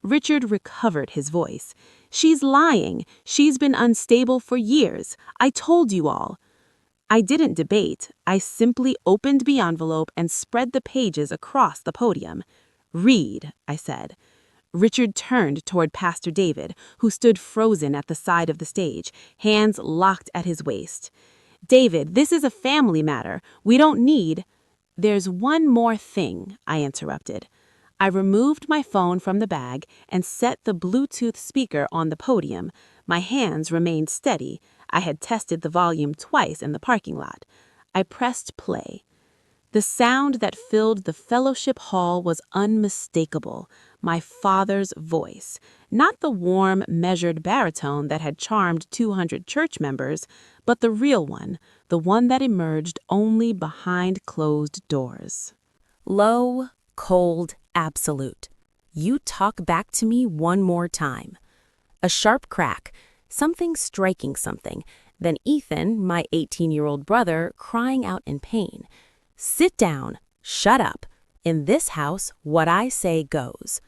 Richard recovered his voice. "She's lying. She's been unstable for years. I told you all." I didn't debate. I simply opened the envelope and spread the pages across the podium. "Read," I said. Richard turned toward Pastor David, who stood frozen at the side of the stage, hands locked at his waist. "David, this is a family matter. We don't need—" "There's one more thing," I interrupted. I removed my phone from the bag and set the Bluetooth speaker on the podium. My hands remained steady. I had tested the volume twice in the parking lot. I pressed play. The sound that filled the fellowship hall was unmistakable. My father's voice. Not the warm, measured baritone that had charmed 200 church members, but the real one, the one that emerged only behind closed doors. "Low, cold, absolute. You talk back to me one more time." A sharp crack, something striking something, then Ethan, my 18-year-old brother, crying out in pain. "Sit down. Shut up. In this house, what I say goes."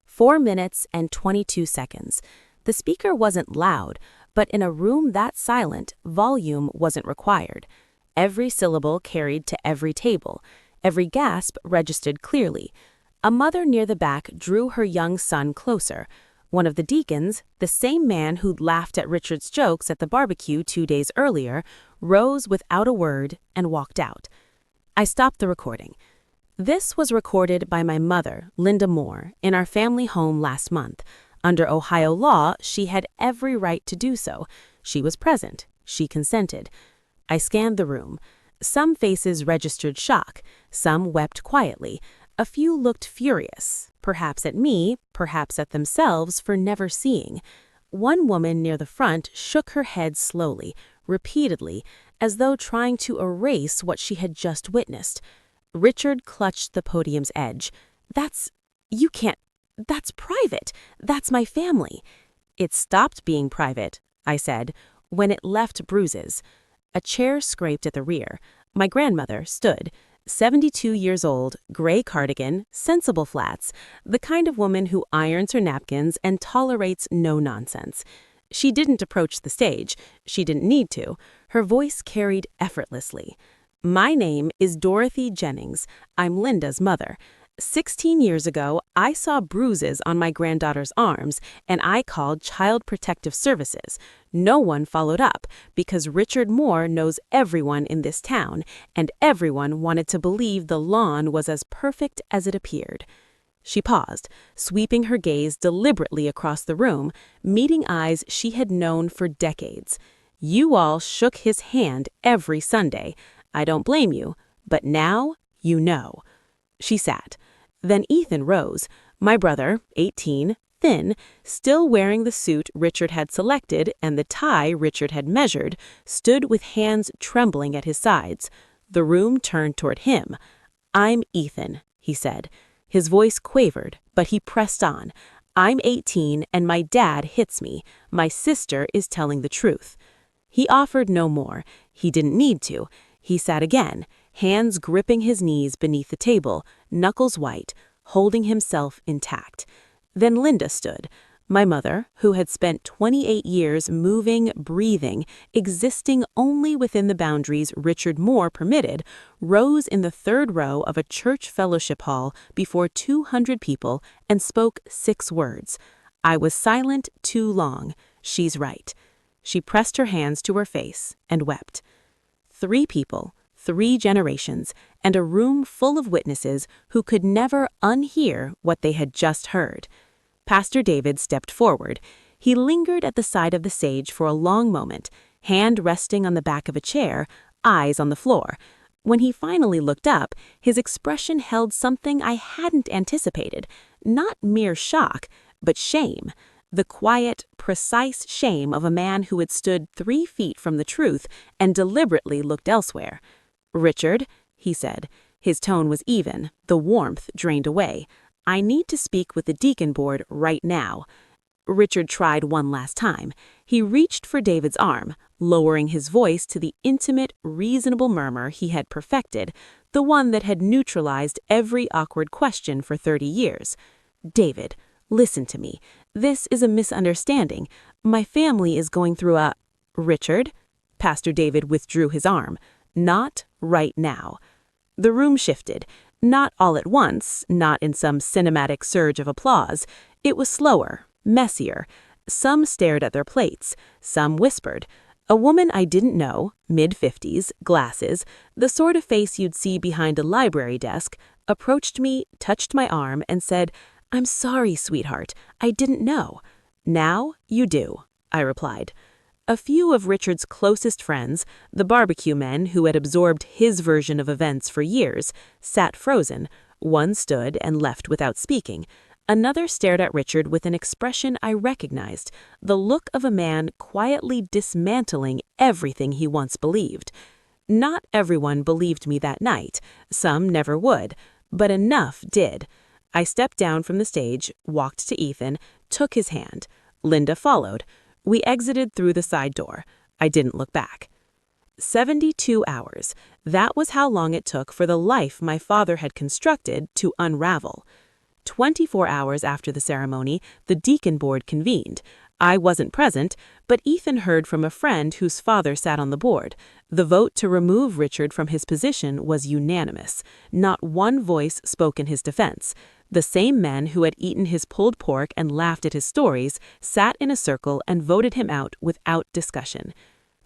4 minutes and 22 seconds. The speaker wasn't loud, but in a room that silent, volume wasn't required. Every syllable carried to every table. Every gasp registered clearly. A mother near the back drew her young son closer. One of the deacons, the same man who'd laughed at Richard's jokes at the barbecue 2 days earlier, rose without a word and walked out. I stopped the recording. This was recorded by my mother, Linda Moore, in our family home last month. Under Ohio law, she had every right to do so. She was present. She consented. I scanned the room. Some faces registered shock. Some wept quietly. A few looked furious, perhaps at me, perhaps at themselves for never seeing. One woman near the front shook her head slowly, repeatedly, as though trying to erase what she had just witnessed. Richard clutched the podium's edge. You can't, that's private. That's my family." "It stopped being private," I said, "when it left bruises." A chair scraped at the rear. My grandmother stood. 72 years old, gray cardigan, sensible flats, the kind of woman who irons her napkins and tolerates no nonsense. She didn't approach the stage. She didn't need to. Her voice carried effortlessly. "My name is Dorothy Jennings. I'm Linda's mother. 16 years ago, I saw bruises on my granddaughter's arms, and I called Child Protective Services. No one followed up, because Richard Moore knows everyone in this town, and everyone wanted to believe the lawn was as perfect as it appeared." She paused, sweeping her gaze deliberately across the room, meeting eyes she had known for decades. You all shook his hand every Sunday. I don't blame you, but now you know. She sat. Then Ethan rose. My brother, 18, thin, still wearing the suit Richard had selected and the tie Richard had measured, stood with hands trembling at his sides. The room turned toward him. I'm Ethan, he said. His voice quavered, but he pressed on. I'm 18 and my dad hits me. My sister is telling the truth. He offered no more. He didn't need to. He sat again, hands gripping his knees beneath the table, knuckles white, holding himself intact. Then Linda stood. My mother, who had spent 28 years moving, breathing, existing only within the boundaries Richard Moore permitted, rose in the third row of a church fellowship hall before 200 people and spoke 6 words. I was silent too long. She's right. She pressed her hands to her face and wept. 3 people, 3 generations, and a room full of witnesses who could never unhear what they had just heard. Pastor David stepped forward. He lingered at the side of the stage for a long moment, hand resting on the back of a chair, eyes on the floor. When he finally looked up, his expression held something I hadn't anticipated, not mere shock, but shame. The quiet, precise shame of a man who had stood 3 feet from the truth and deliberately looked elsewhere. Richard, he said. His tone was even, the warmth drained away. I need to speak with the deacon board right now. Richard tried one last time. He reached for David's arm, lowering his voice to the intimate, reasonable murmur he had perfected, the one that had neutralized every awkward question for 30 years. David, listen to me. This is a misunderstanding. My family is going through a... Richard? Pastor David withdrew his arm. Not right now. The room shifted. Not all at once, not in some cinematic surge of applause. It was slower, messier. Some stared at their plates. Some whispered. A woman I didn't know, mid-50s, glasses, the sort of face you'd see behind a library desk, approached me, touched my arm, and said, I'm sorry, sweetheart. I didn't know. Now you do, I replied. A few of Richard's closest friends, the barbecue men who had absorbed his version of events for years, sat frozen. One stood and left without speaking. Another stared at Richard with an expression I recognized, the look of a man quietly dismantling everything he once believed. Not everyone believed me that night. Some never would, but enough did. I stepped down from the stage, walked to Ethan, took his hand. Linda followed. We exited through the side door. I didn't look back. 72 hours. That was how long it took for the life my father had constructed to unravel. 24 hours after the ceremony, the deacon board convened. I wasn't present, but Ethan heard from a friend whose father sat on the board. The vote to remove Richard from his position was unanimous. Not one voice spoke in his defense. The same men who had eaten his pulled pork and laughed at his stories sat in a circle and voted him out without discussion.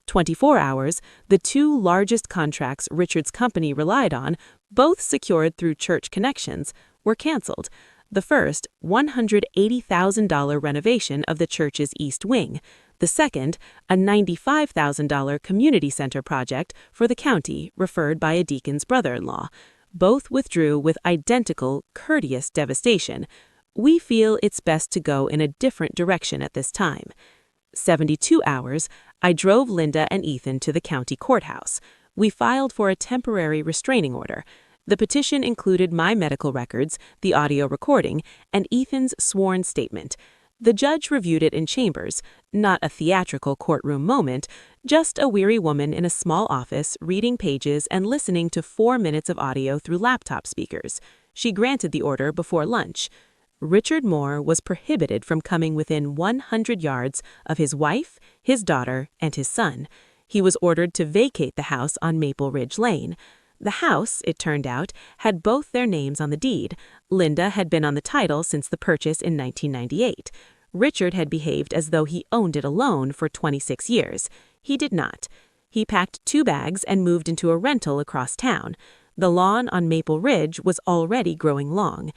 24 hours, the 2 largest contracts Richard's company relied on, both secured through church connections, were canceled. The first, $180,000 renovation of the church's east wing. The second, a $95,000 community center project for the county referred by a deacon's brother-in-law. Both withdrew with identical, courteous devastation. We feel it's best to go in a different direction at this time. 72 hours, I drove Linda and Ethan to the county courthouse. We filed for a temporary restraining order. The petition included my medical records, the audio recording, and Ethan's sworn statement. The judge reviewed it in chambers, not a theatrical courtroom moment, just a weary woman in a small office reading pages and listening to 4 minutes of audio through laptop speakers. She granted the order before lunch. Richard Moore was prohibited from coming within 100 yards of his wife, his daughter, and his son. He was ordered to vacate the house on Maple Ridge Lane. The house, it turned out, had both their names on the deed. Linda had been on the title since the purchase in 1998. Richard had behaved as though he owned it alone for 26 years. He did not. He packed 2 bags and moved into a rental across town. The lawn on Maple Ridge was already growing long.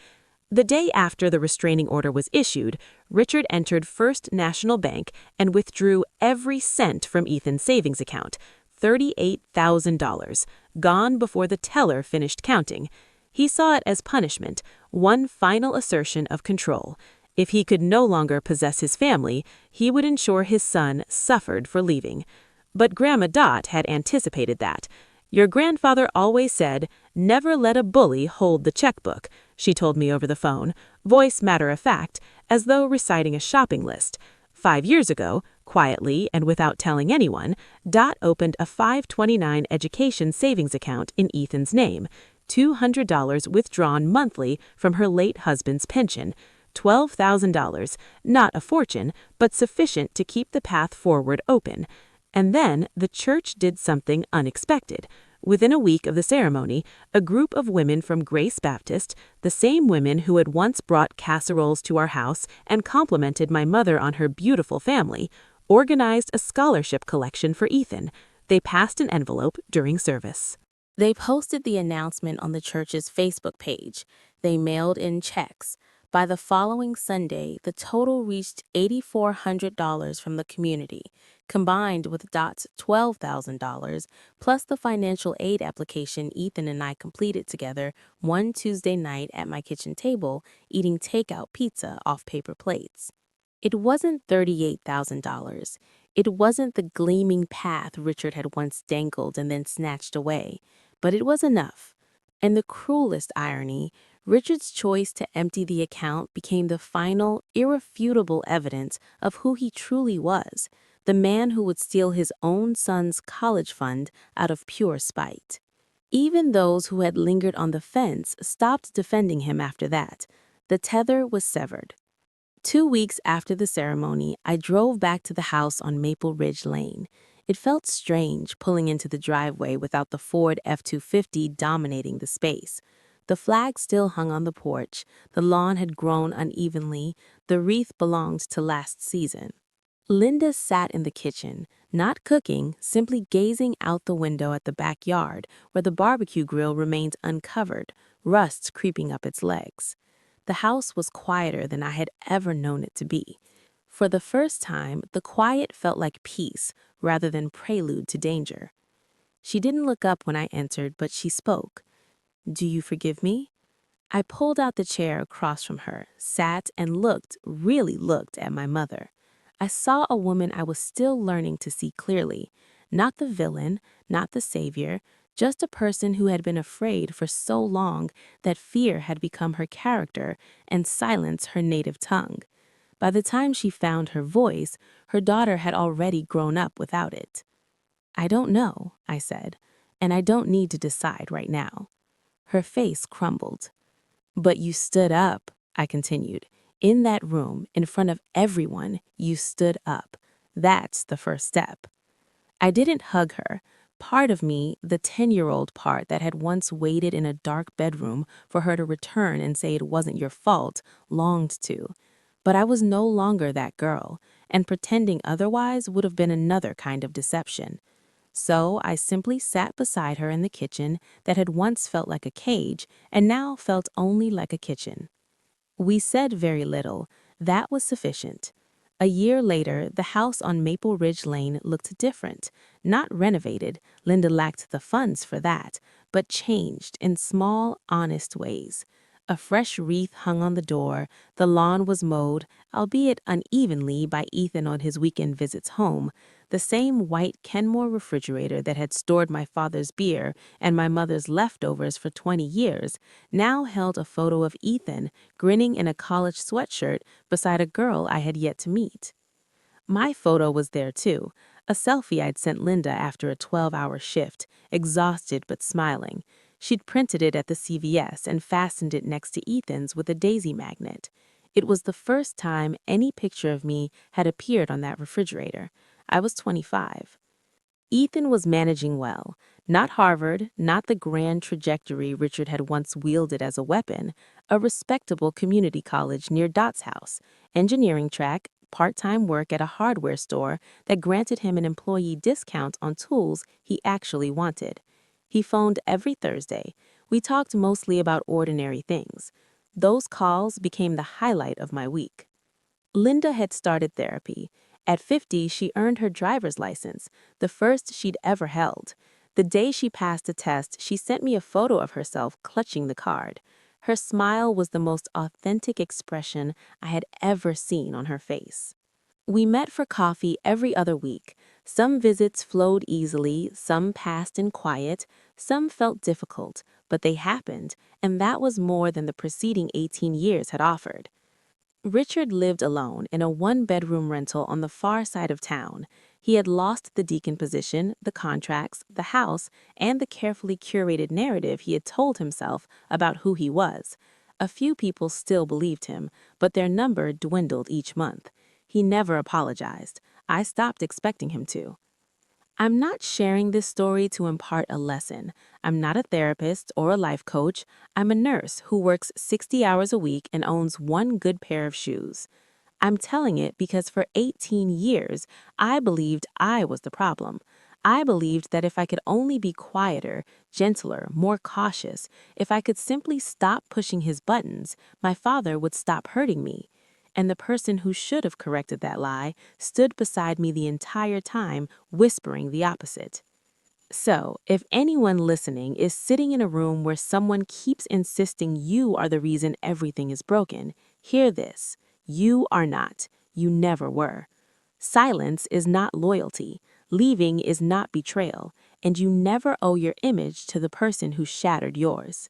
The day after the restraining order was issued, Richard entered First National Bank and withdrew every cent from Ethan's savings account, $38,000, gone before the teller finished counting. He saw it as punishment, one final assertion of control. If he could no longer possess his family, he would ensure his son suffered for leaving. But Grandma Dot had anticipated that. "Your grandfather always said, 'Never let a bully hold the checkbook,'" she told me over the phone, voice matter of fact, as though reciting a shopping list. 5 years ago, quietly and without telling anyone, Dot opened a 529 education savings account in Ethan's name, $200 withdrawn monthly from her late husband's pension, $12,000, not a fortune, but sufficient to keep the path forward open. And then the church did something unexpected. Within a week of the ceremony, a group of women from Grace Baptist, the same women who had once brought casseroles to our house and complimented my mother on her beautiful family, organized a scholarship collection for Ethan. They passed an envelope during service. They posted the announcement on the church's Facebook page. They mailed in checks. By the following Sunday, the total reached $8,400 from the community, combined with Dot's $12,000, plus the financial aid application Ethan and I completed together one Tuesday night at my kitchen table, eating takeout pizza off paper plates. It wasn't $38,000. It wasn't the gleaming path Richard had once dangled and then snatched away, but it was enough. And the cruelest irony, Richard's choice to empty the account became the final, irrefutable evidence of who he truly was, the man who would steal his own son's college fund out of pure spite. Even those who had lingered on the fence stopped defending him after that. The tether was severed. 2 weeks after the ceremony, I drove back to the house on Maple Ridge Lane. It felt strange pulling into the driveway without the Ford F-250 dominating the space. The flag still hung on the porch, the lawn had grown unevenly, the wreath belonged to last season. Linda sat in the kitchen, not cooking, simply gazing out the window at the backyard where the barbecue grill remained uncovered, rust creeping up its legs. The house was quieter than I had ever known it to be. For the first time, the quiet felt like peace rather than prelude to danger. She didn't look up when I entered, but she spoke. "Do you forgive me?" I pulled out the chair across from her, sat, and looked, really looked at my mother. I saw a woman I was still learning to see clearly, not the villain, not the savior, just a person who had been afraid for so long that fear had become her character and silence her native tongue. By the time she found her voice, her daughter had already grown up without it. "I don't know," I said, "and I don't need to decide right now." Her face crumbled. "But you stood up," I continued. "In that room, in front of everyone, you stood up. That's the first step." I didn't hug her. Part of me, the 10-year-old part that had once waited in a dark bedroom for her to return and say it wasn't your fault, longed to. But I was no longer that girl, and pretending otherwise would have been another kind of deception. So I simply sat beside her in the kitchen that had once felt like a cage and now felt only like a kitchen. We said very little. That was sufficient. A year later, the house on Maple Ridge Lane looked different. Not renovated, Linda lacked the funds for that, but changed in small, honest ways. A fresh wreath hung on the door, the lawn was mowed, albeit unevenly by Ethan on his weekend visits home. The same white Kenmore refrigerator that had stored my father's beer and my mother's leftovers for 20 years now held a photo of Ethan grinning in a college sweatshirt beside a girl I had yet to meet. My photo was there too, a selfie I'd sent Linda after a 12-hour shift, exhausted but smiling. She'd printed it at the CVS and fastened it next to Ethan's with a daisy magnet. It was the first time any picture of me had appeared on that refrigerator. I was 25. Ethan was managing well. Not Harvard, not the grand trajectory Richard had once wielded as a weapon, a respectable community college near Dot's house, engineering track, part-time work at a hardware store that granted him an employee discount on tools he actually wanted. He phoned every Thursday. We talked mostly about ordinary things. Those calls became the highlight of my week. Linda had started therapy. At 50, she earned her driver's license, the first she'd ever held. The day she passed the test, she sent me a photo of herself clutching the card. Her smile was the most authentic expression I had ever seen on her face. We met for coffee every other week. Some visits flowed easily, some passed in quiet, some felt difficult, but they happened, and that was more than the preceding 18 years had offered. Richard lived alone in a one-bedroom rental on the far side of town. He had lost the deacon position, the contracts, the house, and the carefully curated narrative he had told himself about who he was. A few people still believed him, but their number dwindled each month. He never apologized. I stopped expecting him to. I'm not sharing this story to impart a lesson. I'm not a therapist or a life coach. I'm a nurse who works 60 hours a week and owns one good pair of shoes. I'm telling it because for 18 years, I believed I was the problem. I believed that if I could only be quieter, gentler, more cautious, if I could simply stop pushing his buttons, my father would stop hurting me. And the person who should have corrected that lie stood beside me the entire time, whispering the opposite. So, if anyone listening is sitting in a room where someone keeps insisting you are the reason everything is broken, hear this. You are not. You never were. Silence is not loyalty. Leaving is not betrayal. And you never owe your image to the person who shattered yours.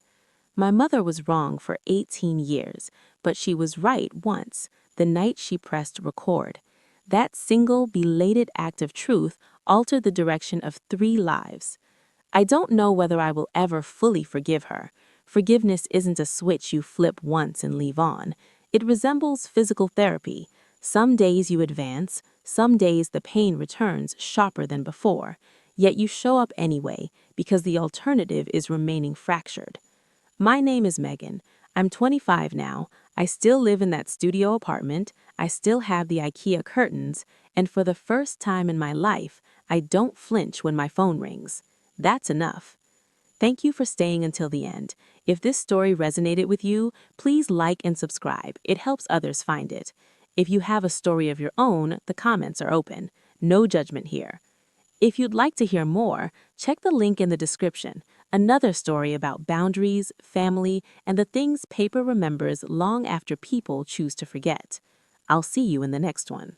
My mother was wrong for 18 years, but she was right once, the night she pressed record. That single, belated act of truth altered the direction of 3 lives. I don't know whether I will ever fully forgive her. Forgiveness isn't a switch you flip once and leave on. It resembles physical therapy. Some days you advance, some days the pain returns sharper than before, yet you show up anyway because the alternative is remaining fractured. My name is Megan. I'm 25 now. I still live in that studio apartment. I still have the IKEA curtains. And for the first time in my life, I don't flinch when my phone rings. That's enough. Thank you for staying until the end. If this story resonated with you, please like and subscribe. It helps others find it. If you have a story of your own, the comments are open. No judgment here. If you'd like to hear more, check the link in the description. Another story about boundaries, family, and the things paper remembers long after people choose to forget. I'll see you in the next one.